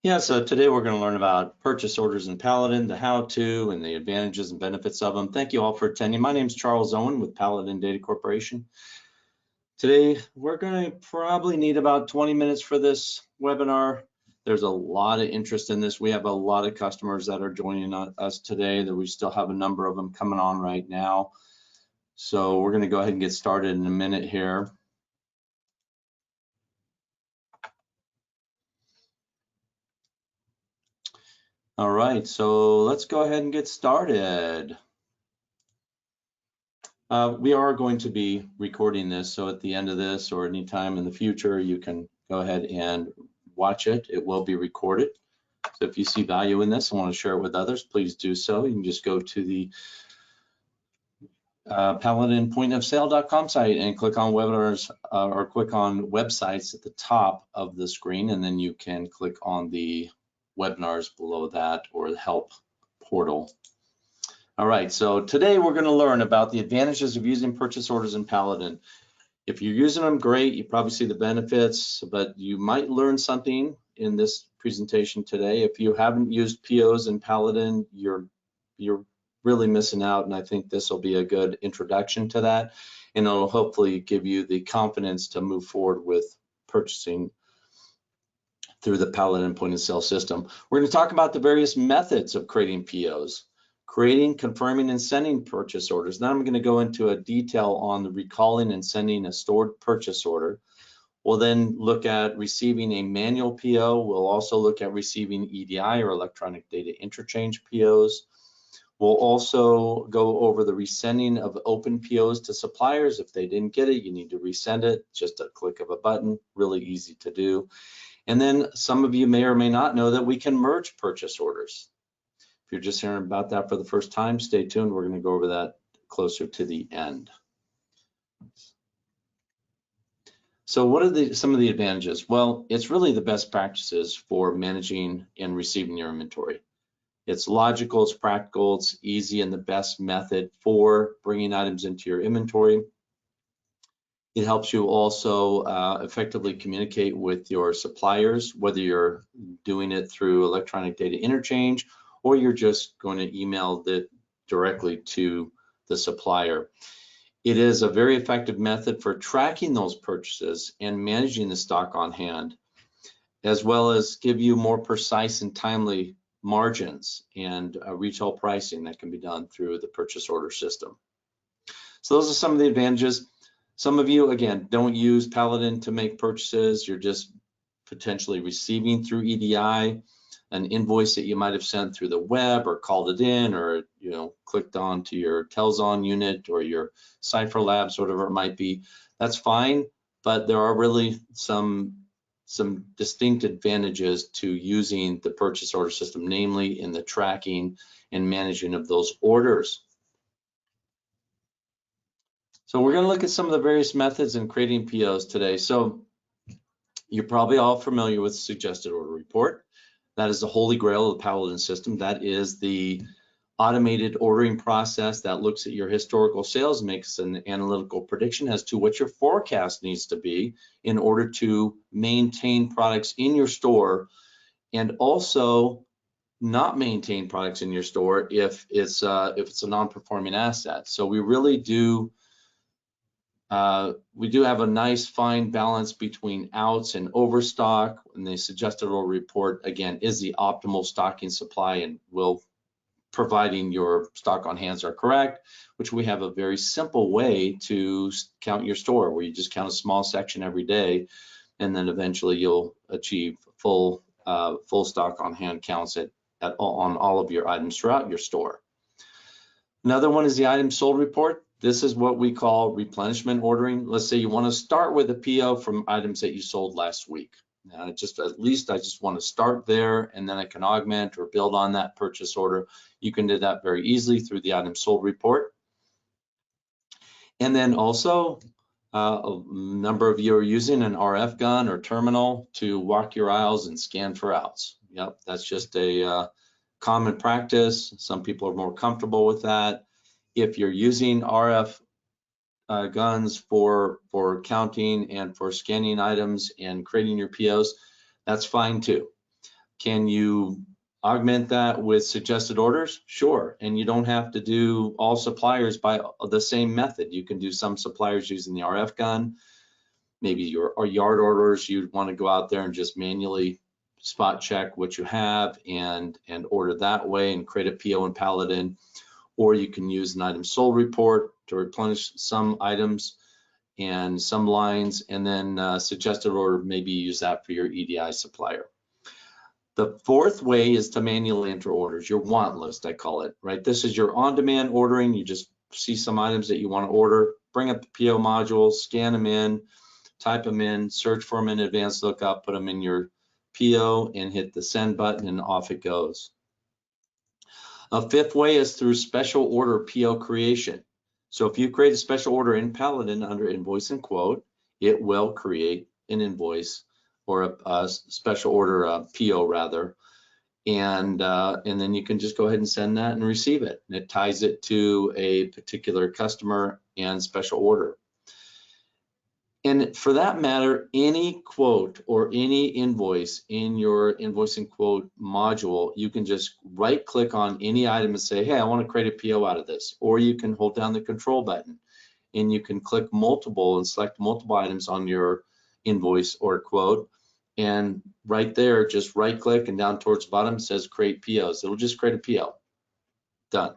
Yeah, so today we're going to learn about purchase orders in Paladin, the how-to, and the advantages and benefits of them. Thank you all for attending. My name is Charles Owen with Paladin Data Corporation. Today, we're going to probably need about 20 minutes for this webinar. There's a lot of interest in this. We have a lot of customers that are joining us today, that we still have a number of them coming on right now. So we're going to go ahead and get started in a minute here. All right, so let's go ahead and get started. We are going to be recording this, so at the end of this or anytime in the future, you can go ahead and watch it. It will be recorded. So if you see value in this and want to share it with others, please do so. You can just go to the paladinpointofsale.com site and click on webinars or click on websites at the top of the screen, and then you can click on the webinars below that or the help portal. All right, so today we're going to learn about the advantages of using purchase orders in Paladin. If you're using them, great, you probably see the benefits, but you might learn something in this presentation today. If you haven't used POs in Paladin, you're really missing out, and I think this will be a good introduction to that, and it'll hopefully give you the confidence to move forward with purchasing through the Paladin point of sale system. We're going to talk about the various methods of creating POs. Creating, confirming, and sending purchase orders. Then I'm going to go into a detail on the recalling and sending a stored purchase order. We'll then look at receiving a manual PO. We'll also look at receiving EDI or electronic data interchange POs. We'll also go over the resending of open POs to suppliers. If they didn't get it, you need to resend it. Just a click of a button, really easy to do. And then some of you may or may not know that we can merge purchase orders. If you're just hearing about that for the first time, stay tuned. We're going to go over that closer to the end. So what are some of the advantages? Well, it's really the best practices for managing and receiving your inventory. It's logical, it's practical, it's easy, and the best method for bringing items into your inventory. It helps you also effectively communicate with your suppliers, whether you're doing it through electronic data interchange or you're just going to email it directly to the supplier. It is a very effective method for tracking those purchases and managing the stock on hand, as well as give you more precise and timely margins and retail pricing that can be done through the purchase order system. So those are some of the advantages. Some of you, again, don't use Paladin to make purchases. You're just potentially receiving through EDI an invoice that you might have sent through the web or called it in or clicked on to your Telzon unit or your Cipher Labs, whatever it might be. That's fine, but there are really some distinct advantages to using the purchase order system, namely in the tracking and managing of those orders. So we're going to look at some of the various methods in creating POs today. So you're probably all familiar with the suggested order report. That is the holy grail of the Paladin system. That is the automated ordering process that looks at your historical sales, makes an analytical prediction as to what your forecast needs to be in order to maintain products in your store, and also not maintain products in your store if it's a non-performing asset. So we really do have a nice fine balance between outs and overstock, and the suggested order report, again, is the optimal stocking supply and will, providing your stock on hands are correct, which we have a very simple way to count your store, where you just count a small section every day, and then eventually you'll achieve full stock on hand counts on all of your items throughout your store. Another one is the item sold report. This is what we call replenishment ordering. Let's say you want to start with a PO from items that you sold last week. I just want to start there, and then I can augment or build on that purchase order. You can do that very easily through the item sold report. And then also, a number of you are using an RF gun or terminal to walk your aisles and scan for outs. Yep, that's just a common practice. Some people are more comfortable with that. If you're using RF guns for counting and for scanning items and creating your POs, that's fine too. Can you augment that with suggested orders? Sure, and you don't have to do all suppliers by the same method. You can do some suppliers using the RF gun, maybe your yard orders, you'd want to go out there and just manually spot check what you have and order that way and create a PO in Paladin. Or you can use an item sold report to replenish some items and some lines, and then suggested order, maybe use that for your EDI supplier. The fourth way is to manually enter orders, your want list, I call it, right? This is your on-demand ordering. You just see some items that you want to order, bring up the PO module, scan them in, type them in, search for them in advanced lookup, put them in your PO and hit the send button and off it goes. A fifth way is through special order PO creation. So if you create a special order in Paladin under invoice and quote, it will create an invoice or a special order PO rather, and then you can just go ahead and send that and receive it. And it ties it to a particular customer and special order. And for that matter, any quote or any invoice in your invoice and quote module, you can just right click on any item and say, hey, I want to create a PO out of this. Or you can hold down the control button and you can click multiple and select multiple items on your invoice or quote. And right there, just right click and down towards the bottom says create POs. It'll just create a PO. Done.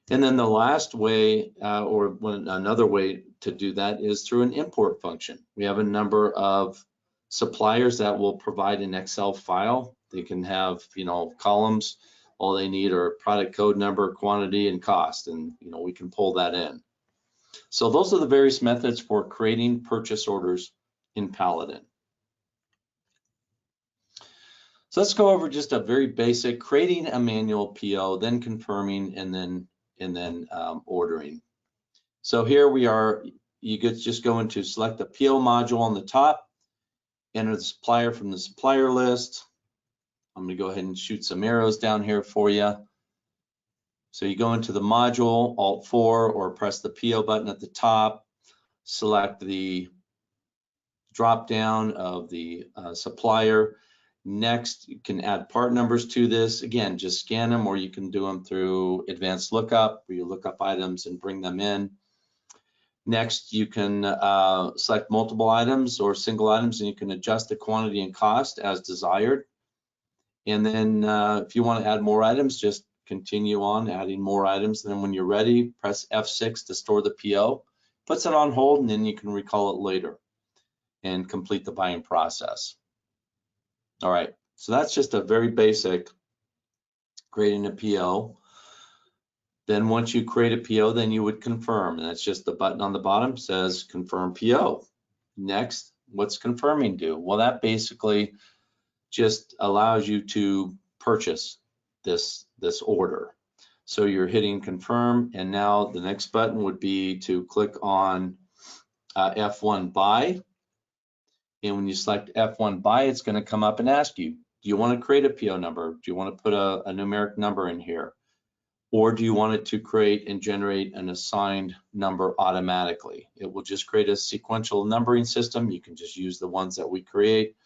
And then the last way, another way to do that is through an import function. We have a number of suppliers that will provide an Excel file. They can have, columns. All they need are product code number, quantity, and cost, and we can pull that in. So those are the various methods for creating purchase orders in Paladin. So let's go over just a very basic, creating a manual PO, then confirming, and then ordering. So here we are, you could just go into select the PO module on the top, enter the supplier from the supplier list. I'm gonna go ahead and shoot some arrows down here for you. So you go into the module, Alt-4, or press the PO button at the top, select the drop down of the supplier. Next, you can add part numbers to this. Again, just scan them, or you can do them through advanced lookup, where you look up items and bring them in. Next, you can select multiple items or single items, and you can adjust the quantity and cost as desired. And then if you want to add more items, just continue on adding more items. And then when you're ready, press F6 to store the PO. Puts it on hold, and then you can recall it later and complete the buying process. All right, so that's just a very basic creating a PO. Then once you create a PO, then you would confirm, and that's just the button on the bottom says confirm PO. Next, what's confirming do? Well, that basically just allows you to purchase this order. So you're hitting confirm, and now the next button would be to click on F1 buy. And when you select F1 buy, it's going to come up and ask you, do you want to create a PO number? Do you want to put a numeric number in here? Or do you want it to create and generate an assigned number automatically? It will just create a sequential numbering system. You can just use the ones that we create.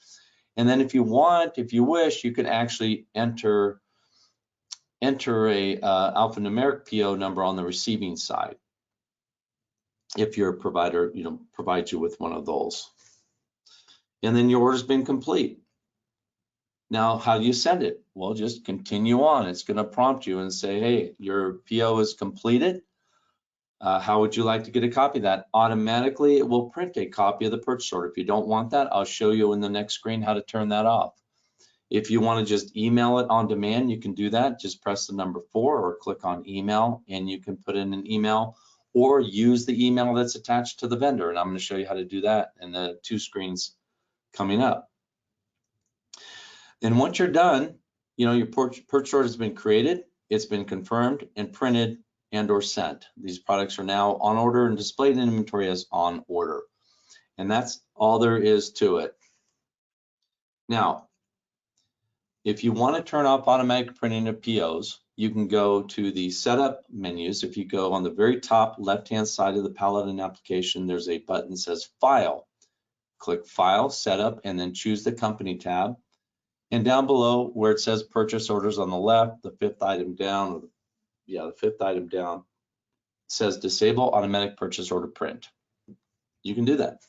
And then if you wish, you can actually enter a alphanumeric PO number on the receiving side if your provider provides you with one of those. And then your order's been complete. Now, how do you send it? Well, just continue on. It's going to prompt you and say, hey, your PO is completed. How would you like to get a copy of that? Automatically, it will print a copy of the purchase order. If you don't want that, I'll show you in the next screen how to turn that off. If you want to just email it on demand, you can do that. Just press the number 4 or click on email, and you can put in an email or use the email that's attached to the vendor. And I'm going to show you how to do that in the 2 screens coming up. And once you're done, your purchase order has been created, it's been confirmed and printed and or sent. These products are now on order and displayed in inventory as on order. And that's all there is to it. Now, if you want to turn off automatic printing of POs, you can go to the setup menus. If you go on the very top left-hand side of the Paladin application, there's a button that says File. Click File, Setup, and then choose the Company tab. And down below where it says purchase orders on the left, the fifth item down, the fifth item down, says disable automatic purchase order print. You can do that.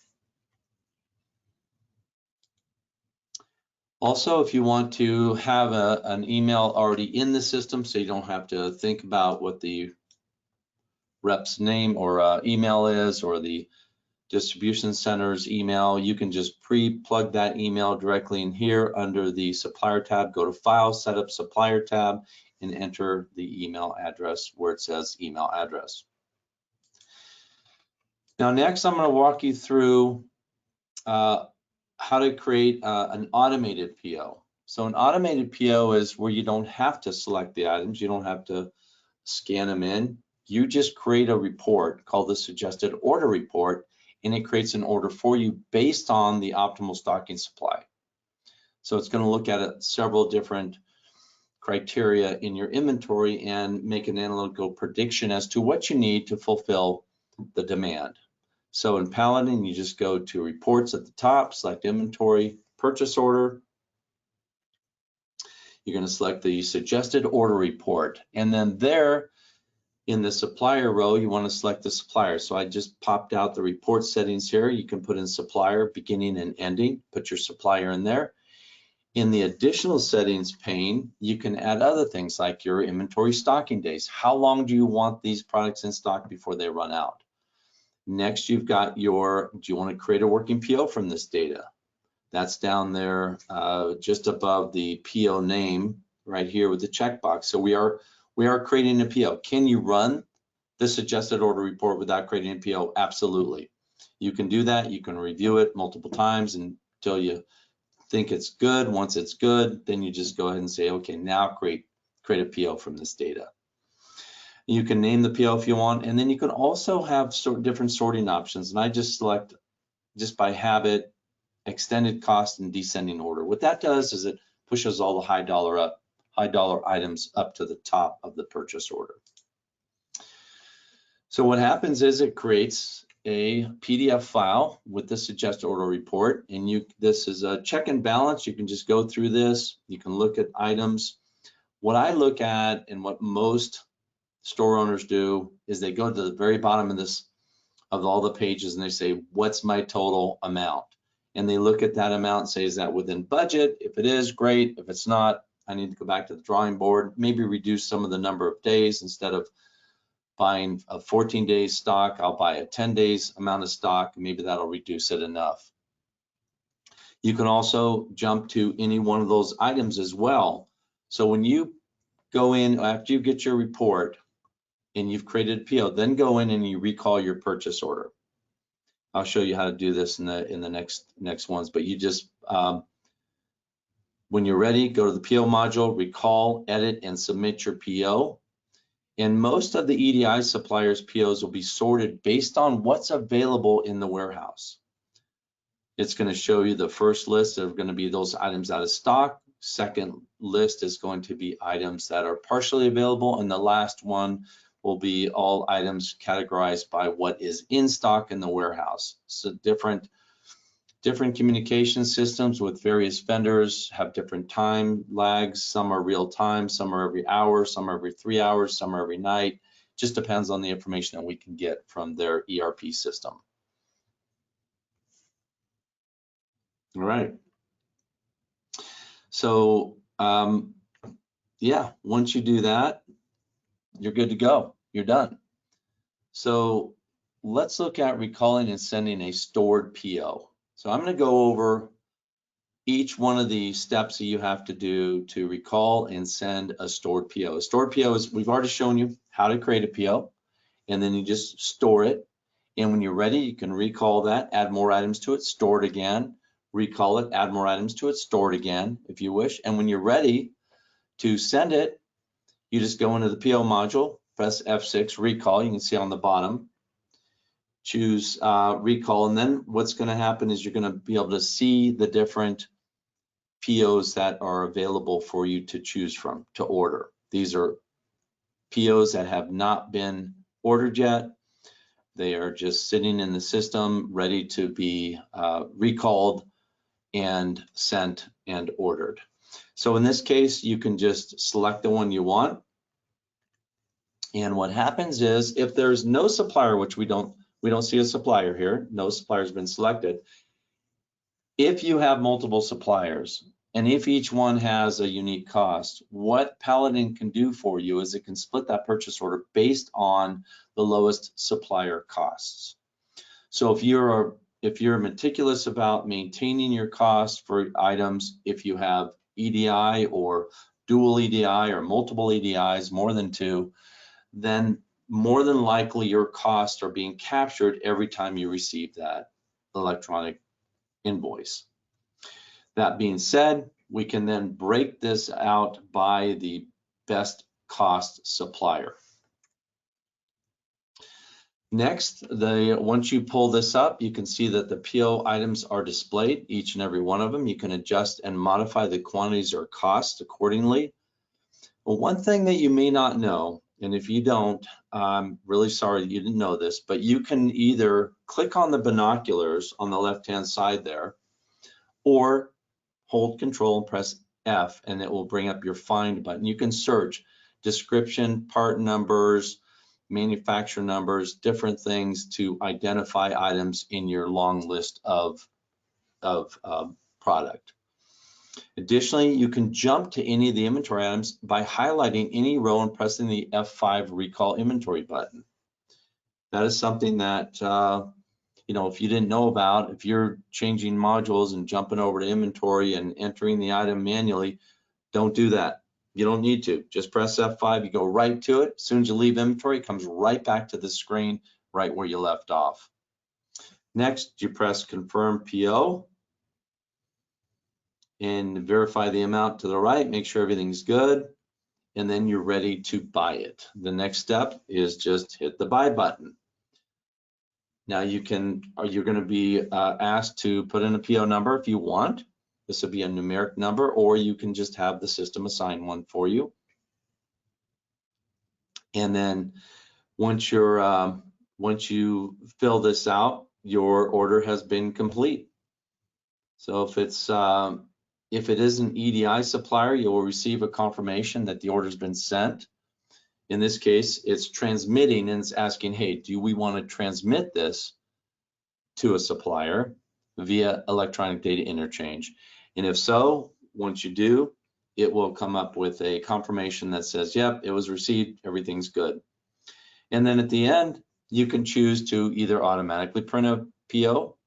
Also, if you want to have an email already in the system so you don't have to think about what the rep's name or email is, or the distribution center's email, you can just pre-plug that email directly in here under the supplier tab. Go to File, Set Up Supplier tab, and enter the email address where it says email address. Now next, I'm going to walk you through how to create an automated PO. So an automated PO is where you don't have to select the items, you don't have to scan them in. You just create a report called the suggested order report, and it creates an order for you based on the optimal stocking supply. So it's going to look at several different criteria in your inventory and make an analytical prediction as to what you need to fulfill the demand. So in Paladin, you just go to reports at the top, select inventory, purchase order. You're going to select the suggested order report, and then there in the supplier row, you want to select the supplier. So I just popped out the report settings here. You can put in supplier beginning and ending, put your supplier in there. In the additional settings pane, you can add other things like your inventory stocking days. How long do you want these products in stock before they run out? Next, you've got do you want to create a working PO from this data? That's down there just above the PO name right here with the checkbox. So we are creating a PO. Can you run the suggested order report without creating a PO? Absolutely. You can do that. You can review it multiple times until you think it's good. Once it's good, then you just go ahead and say, okay, now create a PO from this data. You can name the PO if you want, and then you can also have different sorting options. And I just select just by habit, extended cost and descending order. What that does is it pushes all the high dollar items up to the top of the purchase order. So what happens is it creates a PDF file with the suggested order report, and this is a check and balance. You can just go through this. You can look at items. What I look at and what most store owners do is they go to the very bottom of all the pages and they say, what's my total amount? And they look at that amount and say, is that within budget? If it is, great. If it's not, I need to go back to the drawing board, maybe reduce some of the number of days. Instead of buying a 14 days stock, I'll buy a 10 days amount of stock. Maybe that'll reduce it enough. You can also jump to any one of those items as well. So when you go in, after you get your report and you've created a PO, then go in and you recall your purchase order. I'll show you how to do this in the next ones, but you just, when you're ready, go to the PO module, recall, edit, and submit your PO. And most of the EDI suppliers' POs will be sorted based on what's available in the warehouse. It's going to show you the first list are going to be those items out of stock. Second list is going to be items that are partially available, and the last one will be all items categorized by what is in stock in the warehouse. So different communication systems with various vendors have different time lags. Some are real time, some are every hour, some are every 3 hours, some are every night. Just depends on the information that we can get from their ERP system. All right. So yeah, once you do that, you're good to go. You're done. So let's look at recalling and sending a stored PO. So I'm going to go over each one of the steps that you have to do to recall and send a stored PO. A stored PO is, we've already shown you how to create a PO, and then you just store it. And when you're ready, you can recall that, add more items to it, store it again, recall it, add more items to it, store it again if you wish. And when you're ready to send it, you just go into the PO module, press F6, recall. You can see on the bottom, choose recall, and then what's going to happen is you're going to be able to see the different POs that are available for you to choose from to order. These are POs that have not been ordered yet. They are just sitting in the system ready to be recalled and sent and ordered. So in this case, you can just select the one you want. And what happens is if there's no supplier, which we don't see a supplier here, no supplier has been selected. If you have multiple suppliers and if each one has a unique cost, what Paladin can do for you is it can split that purchase order based on the lowest supplier costs. So if you're meticulous about maintaining your costs for items, if you have EDI or dual EDI or multiple EDIs, more than two, then more than likely your costs are being captured every time you receive that electronic invoice. That being said, we can then break this out by the best cost supplier. Next, once you pull this up, you can see that the PO items are displayed, each and every one of them. You can adjust and modify the quantities or costs accordingly. But one thing that you may not know, and if you don't, I'm really sorry you didn't know this, but you can either click on the binoculars on the left-hand side there, or hold Control and press F, and it will bring up your Find button. You can search description, part numbers, manufacturer numbers, different things to identify items in your long list of product. Additionally, you can jump to any of the inventory items by highlighting any row and pressing the F5 Recall Inventory button. That is something that, you know, if you didn't know about, if you're changing modules and jumping over to inventory and entering the item manually, don't do that. You don't need to. Just press F5, you go right to it. As soon as you leave inventory, it comes right back to the screen right where you left off. Next, you press Confirm PO and verify the amount to the right, make sure everything's good, and then you're ready to buy it. The next step is just hit the Buy button. Now you're going to be asked to put in a PO number if you want. This will be a numeric number, or you can just have the system assign one for you. And then once you fill this out, your order has been complete. So if it is an EDI supplier, you will receive a confirmation that the order has been sent. In this case, it's transmitting and it's asking, hey, do we want to transmit this to a supplier via electronic data interchange? And if so, once you do, it will come up with a confirmation that says, yep, it was received, everything's good. And then at the end, you can choose to either automatically print a PO,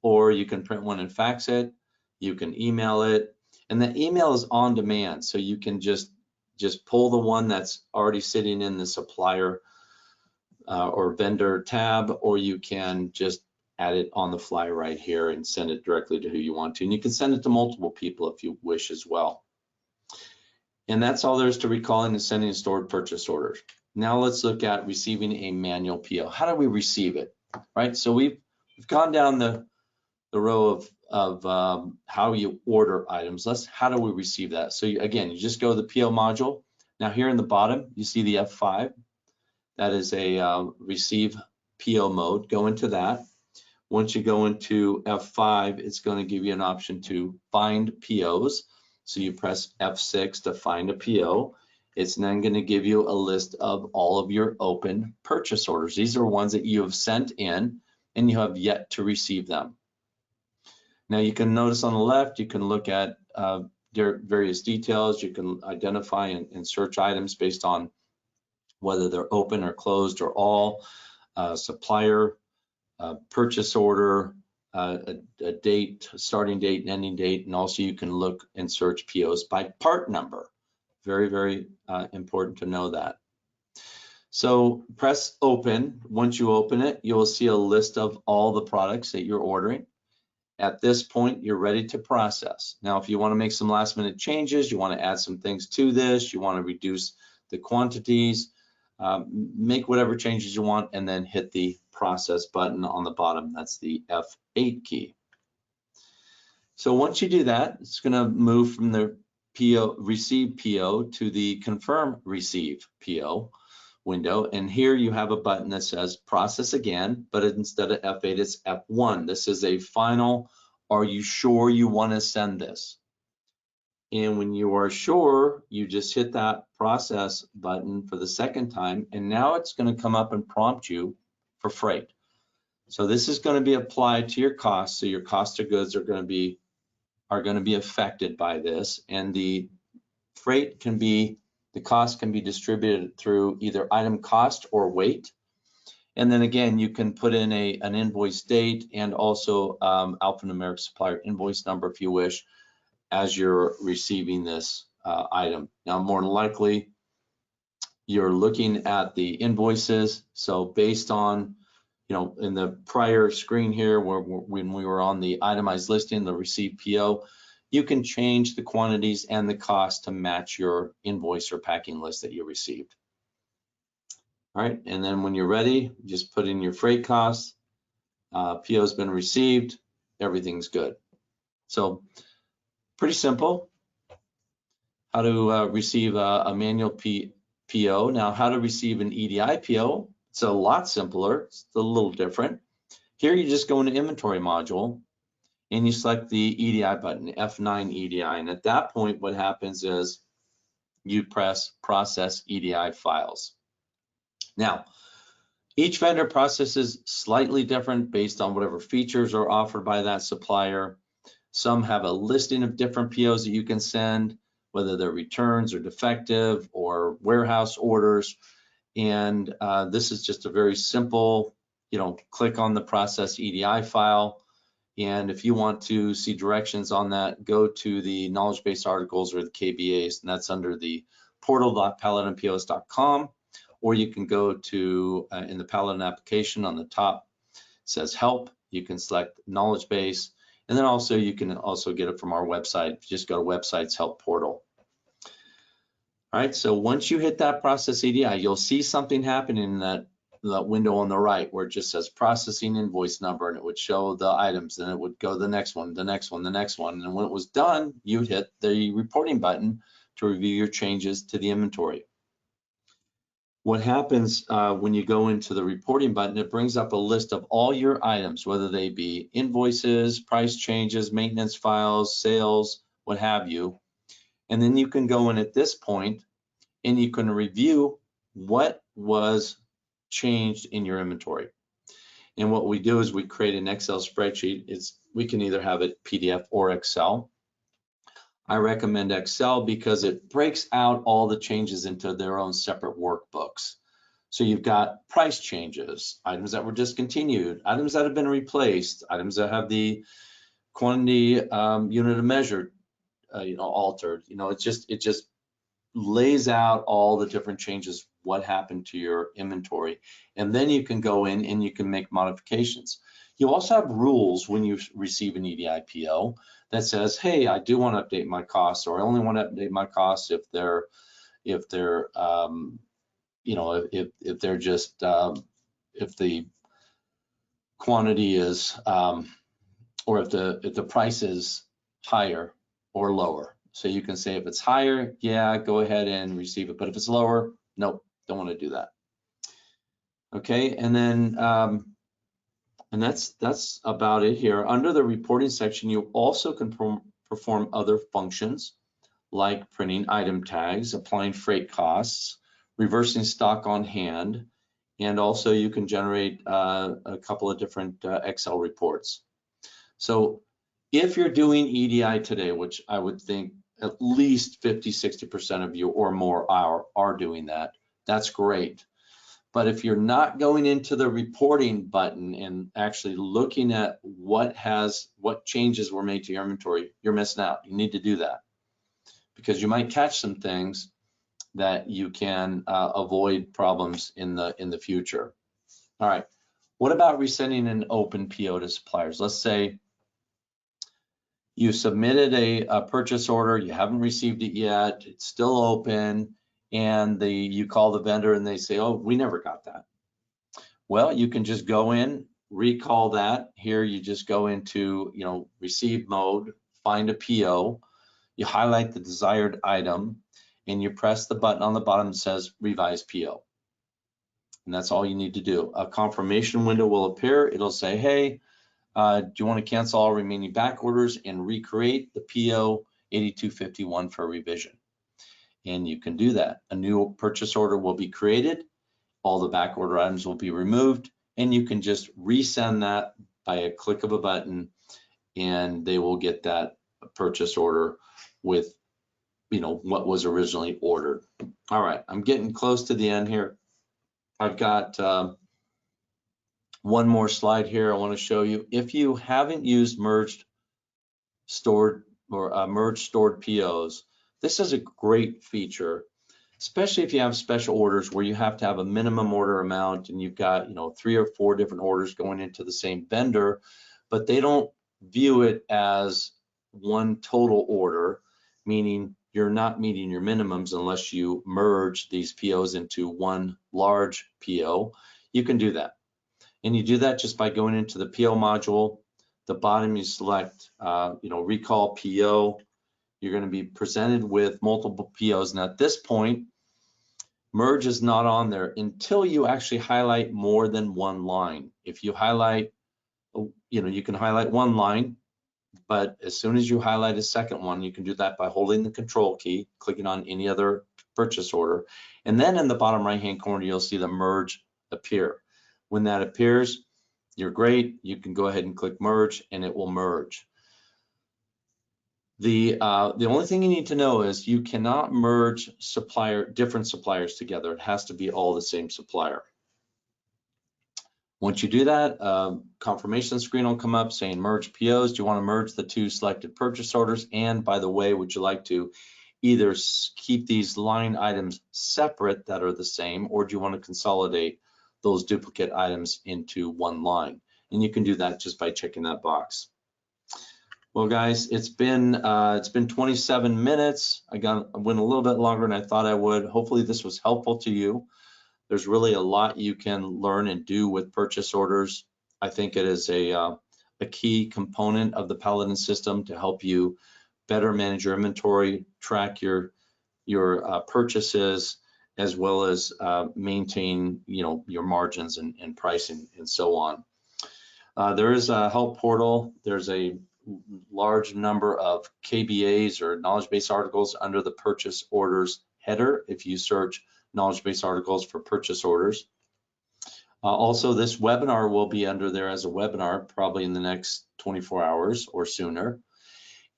or you can print one and fax it, you can email it, and the email is on demand, so you can just pull the one that's already sitting in the supplier or vendor tab, or you can just add it on the fly right here and send it directly to who you want to. And you can send it to multiple people if you wish as well. And that's all there is to recalling and sending stored purchase orders. Now let's look at receiving a manual PO. How do we receive it, right? So we've gone down the row of how you order items. How do we receive that? So again, you just go to the PO module. Now here in the bottom, you see the F5. That is a receive PO mode. Go into that. Once you go into F5, it's going to give you an option to find POs. So you press F6 to find a PO. It's then going to give you a list of all of your open purchase orders. These are ones that you have sent in and you have yet to receive them. Now you can notice on the left, you can look at various details. You can identify and search items based on whether they're open or closed or all, supplier, purchase order, a date, starting date and ending date, and also you can look and search POs by part number. Very, very important to know that. So press open. Once you open it, you will see a list of all the products that you're ordering. At this point, you're ready to process. Now, if you want to make some last minute changes, you want to add some things to this, you want to reduce the quantities, make whatever changes you want, and then hit the process button on the bottom. That's the F8 key. So once you do that, it's going to move from the PO, receive PO to the confirm receive PO window. And here you have a button that says process again, but instead of F8, it's F1. This is a final, are you sure you want to send this? And when you are sure, you just hit that process button for the second time, and now it's going to come up and prompt you for freight. So this is going to be applied to your costs. So your cost of goods are going to be affected by this, and the freight can be, the cost can be distributed through either item cost or weight. And then again, you can put in an invoice date and also alphanumeric supplier invoice number if you wish, as you're receiving this item. Now, more than likely, you're looking at the invoices. So based on, you know, in the prior screen here, when we were on the itemized listing, the received PO, you can change the quantities and the cost to match your invoice or packing list that you received. All right, and then when you're ready, just put in your freight costs. PO's been received, everything's good. So pretty simple. How to receive a manual PO. Now, how to receive an EDI PO, it's a lot simpler. It's a little different. Here you just go into inventory module and you select the EDI button, F9 EDI. And at that point, what happens is you press process EDI files. Now, each vendor processes slightly different based on whatever features are offered by that supplier. Some have a listing of different POs that you can send, whether they're returns or defective or warehouse orders. And this is just a very simple, you know, click on the process EDI file. And if you want to see directions on that, go to the knowledge base articles or the KBAs, and that's under the portal.paladinpos.com. Or you can go to, in the Paladin application on the top, it says help. You can select knowledge base. And then also you can also get it from our website. Just go to websites help portal. All right, so once you hit that process EDI, you'll see something happening in that window on the right where it just says processing invoice number, and it would show the items, and it would go the next one, the next one, the next one. And when it was done, you would hit the reporting button to review your changes to the inventory. What happens when you go into the reporting button, it brings up a list of all your items, whether they be invoices, price changes, maintenance files, sales, what have you. And then you can go in at this point and you can review what was changed in your inventory. And what we do is we create an Excel spreadsheet. We can either have it PDF or Excel. I recommend Excel because it breaks out all the changes into their own separate workbooks. So you've got price changes, items that were discontinued, items that have been replaced, items that have the quantity unit of measure altered. You know, it just lays out all the different changes, what happened to your inventory. And then you can go in and you can make modifications. You also have rules when you receive an EDI PO that says, hey, I do want to update my costs, or I only want to update my costs if they're if the quantity is or if the price is higher or lower. So you can say if it's higher, yeah, go ahead and receive it. But if it's lower, nope, don't want to do that. Okay, and then and that's about it here. Under the reporting section, you also can perform other functions like printing item tags, applying freight costs, reversing stock on hand, and also you can generate a couple of different Excel reports. So if you're doing EDI today, which I would think at least 50–60% of you or more are doing that, that's great. But if you're not going into the reporting button and actually looking at what changes were made to your inventory, you're missing out. You need to do that because you might catch some things that you can avoid problems in the future. All right, what about resending an open PO to suppliers? Let's say you submitted a purchase order, you haven't received it yet, it's still open, and you call the vendor and they say, oh, we never got that. Well, you can just go in, recall that. Here you just go into, receive mode, find a PO, you highlight the desired item, and you press the button on the bottom that says revise PO. And that's all you need to do. A confirmation window will appear. It'll say, hey, do you want to cancel all remaining back orders and recreate the PO? $82.51 for revision. And you can do that. A new purchase order will be created, all the back order items will be removed, and you can just resend that by a click of a button, and they will get that purchase order with, you know, what was originally ordered. All right, I'm getting close to the end here. I've got one more slide here I want to show you. If you haven't used merged stored POs, this is a great feature, especially if you have special orders where you have to have a minimum order amount and you've got, you know, 3 or 4 different orders going into the same vendor, but they don't view it as one total order, meaning you're not meeting your minimums unless you merge these POs into one large PO. You can do that. And you do that just by going into the PO module. The bottom you select, you know, recall PO. You're going to be presented with multiple POs. And at this point, merge is not on there until you actually highlight more than one line. If you highlight, you know, you can highlight one line, but as soon as you highlight a second one, you can do that by holding the control key, clicking on any other purchase order. And then in the bottom right-hand corner, you'll see the merge appear. When that appears, you're great. You can go ahead and click merge and it will merge. The only thing you need to know is you cannot merge different suppliers together. It has to be all the same supplier. Once you do that, confirmation screen will come up saying merge POs. Do you want to merge the 2 selected purchase orders? And by the way, would you like to either keep these line items separate that are the same, or do you want to consolidate those duplicate items into one line? And you can do that just by checking that box. Well, guys, it's been 27 minutes. I went a little bit longer than I thought I would. Hopefully this was helpful to you. There's really a lot you can learn and do with purchase orders. I think it is a key component of the Paladin system to help you better manage your inventory, track your purchases, as well as maintain, you know, your margins and pricing and so on. There is a help portal. There's a large number of KBAs or knowledge base articles under the purchase orders header if you search knowledge base articles for purchase orders. Also, this webinar will be under there as a webinar probably in the next 24 hours or sooner.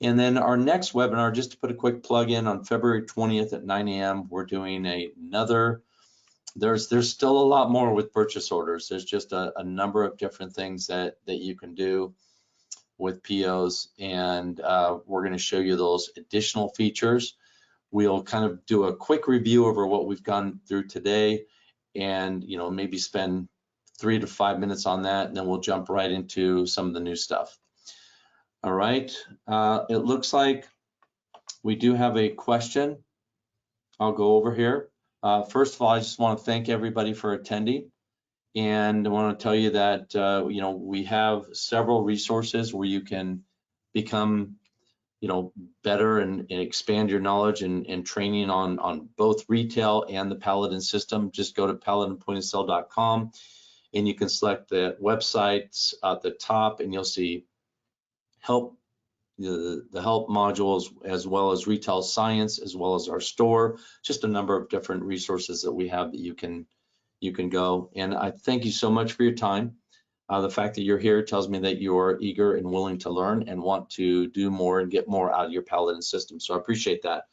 And then our next webinar, just to put a quick plug in, on February 20th at 9 a.m., we're doing another. There's still a lot more with purchase orders. There's just a number of different things that you can do with POs, and we're going to show you those additional features. We'll kind of do a quick review over what we've gone through today, and you know, maybe spend 3 to 5 minutes on that, and then we'll jump right into some of the new stuff. All right, it looks like we do have a question. I'll go over here. First of all, I just want to thank everybody for attending, and I want to tell you that you know, we have several resources where you can become, you know, better and expand your knowledge and training on both retail and the Paladin system. Just go to paladinpointofsale.com and you can select the websites at the top, and you'll see help, the help modules, as well as retail science, as well as our store. Just a number of different resources that we have that you can go. And I thank you so much for your time. The fact that you're here tells me that you're eager and willing to learn and want to do more and get more out of your Paladin system. So I appreciate that.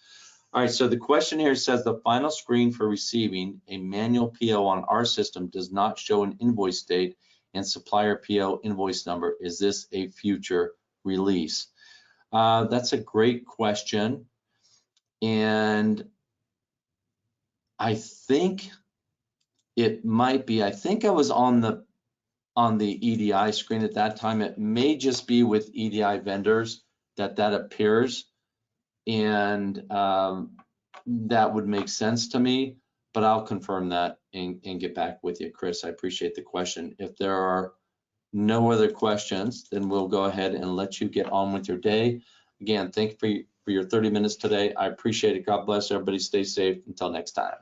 All right, so the question here says the final screen for receiving a manual PO on our system does not show an invoice date and supplier PO invoice number. Is this a future release? That's a great question. And I think it might be. I think I was on the EDI screen at that time. It may just be with EDI vendors that appears, and that would make sense to me, but I'll confirm that and get back with you, Chris. I appreciate the question. If there are no other questions, then we'll go ahead and let you get on with your day. Again, thank you for your 30 minutes today. I appreciate it. God bless everybody. Stay safe. Until next time.